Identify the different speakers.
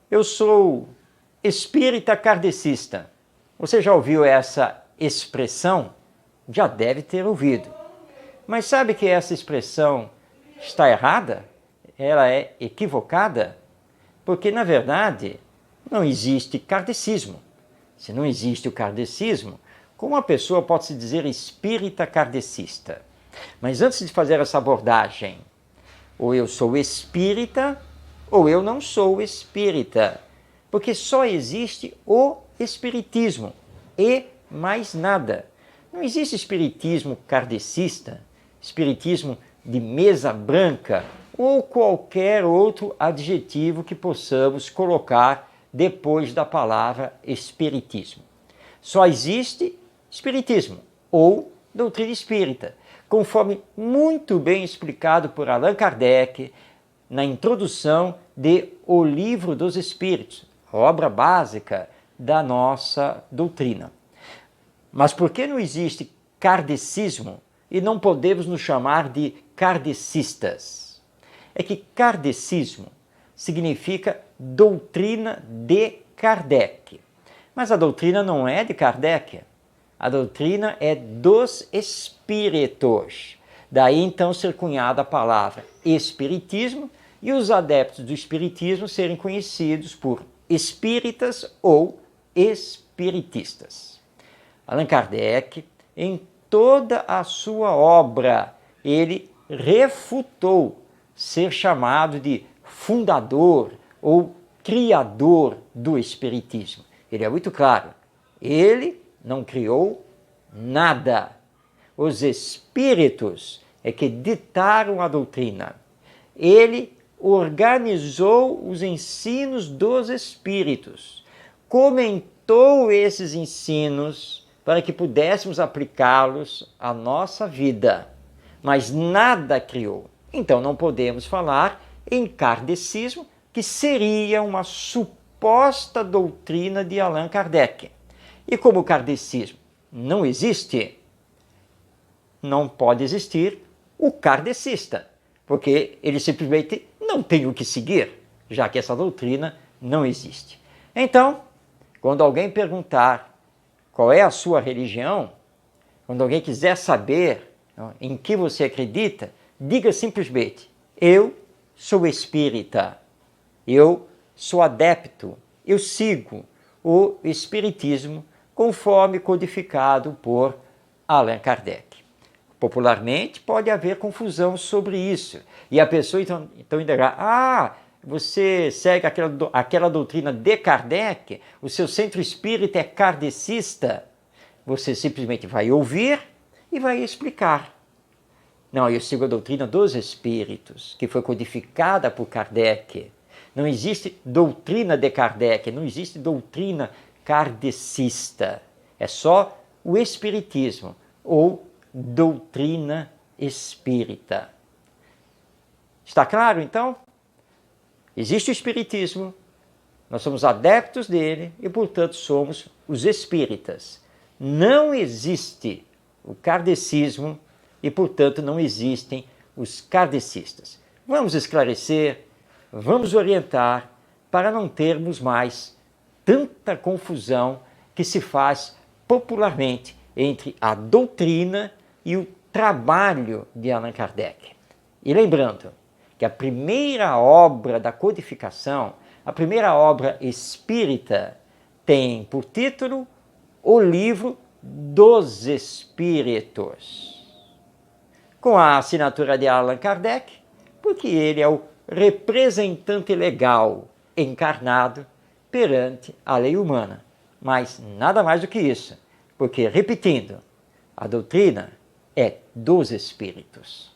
Speaker 1: Eu sou espírita kardecista. Você já ouviu essa expressão? Já deve ter ouvido. Mas sabe que essa expressão está errada? Ela é equivocada? Porque, na verdade, não existe kardecismo. Se não existe o kardecismo, como uma pessoa pode se dizer espírita kardecista? Mas antes de fazer essa abordagem, ou eu sou espírita, ou eu não sou espírita. Porque só existe o espiritismo e mais nada. Não existe espiritismo kardecista, espiritismo de mesa branca ou qualquer outro adjetivo que possamos colocar depois da palavra espiritismo. Só existe espiritismo ou doutrina espírita, conforme muito bem explicado por Allan Kardec na introdução de O Livro dos Espíritos, a obra básica da nossa doutrina. Mas por que não existe kardecismo e não podemos nos chamar de kardecistas? É que kardecismo significa doutrina de Kardec. Mas a doutrina não é de Kardec. A doutrina é dos espíritos. Daí então ser cunhada a palavra espiritismo e os adeptos do espiritismo serem conhecidos por espíritas ou espiritistas. Allan Kardec, em toda a sua obra, ele refutou ser chamado de fundador ou criador do espiritismo. Ele é muito claro, ele não criou nada. Os espíritos é que ditaram a doutrina. Ele organizou os ensinos dos espíritos, comentou esses ensinos para que pudéssemos aplicá-los à nossa vida, mas nada criou. Então não podemos falar em kardecismo, que seria uma suposta doutrina de Allan Kardec. E como o kardecismo não existe, não pode existir o kardecista, porque ele simplesmente não tem o que seguir, já que essa doutrina não existe. Então, quando alguém perguntar qual é a sua religião, quando alguém quiser saber em que você acredita, diga simplesmente: eu sou espírita, eu sou adepto, eu sigo o espiritismo conforme codificado por Allan Kardec. Popularmente pode haver confusão sobre isso, e a pessoa então dirá: você segue aquela doutrina de Kardec, o seu centro espírita é kardecista. Você simplesmente vai ouvir e vai explicar. Não, eu sigo a doutrina dos espíritos, que foi codificada por Kardec. Não existe doutrina de Kardec, não existe doutrina kardecista. É só o espiritismo ou doutrina espírita. Está claro, então? Existe o espiritismo, nós somos adeptos dele e, portanto, somos os espíritas. Não existe o kardecismo e, portanto, não existem os kardecistas. Vamos esclarecer, vamos orientar para não termos mais tanta confusão que se faz popularmente entre a doutrina e o trabalho de Allan Kardec. E lembrando que a primeira obra da codificação, a primeira obra espírita, tem por título O Livro dos Espíritos, com a assinatura de Allan Kardec, porque ele é o representante legal encarnado perante a lei humana. Mas nada mais do que isso, porque, repetindo, a doutrina é dos espíritos.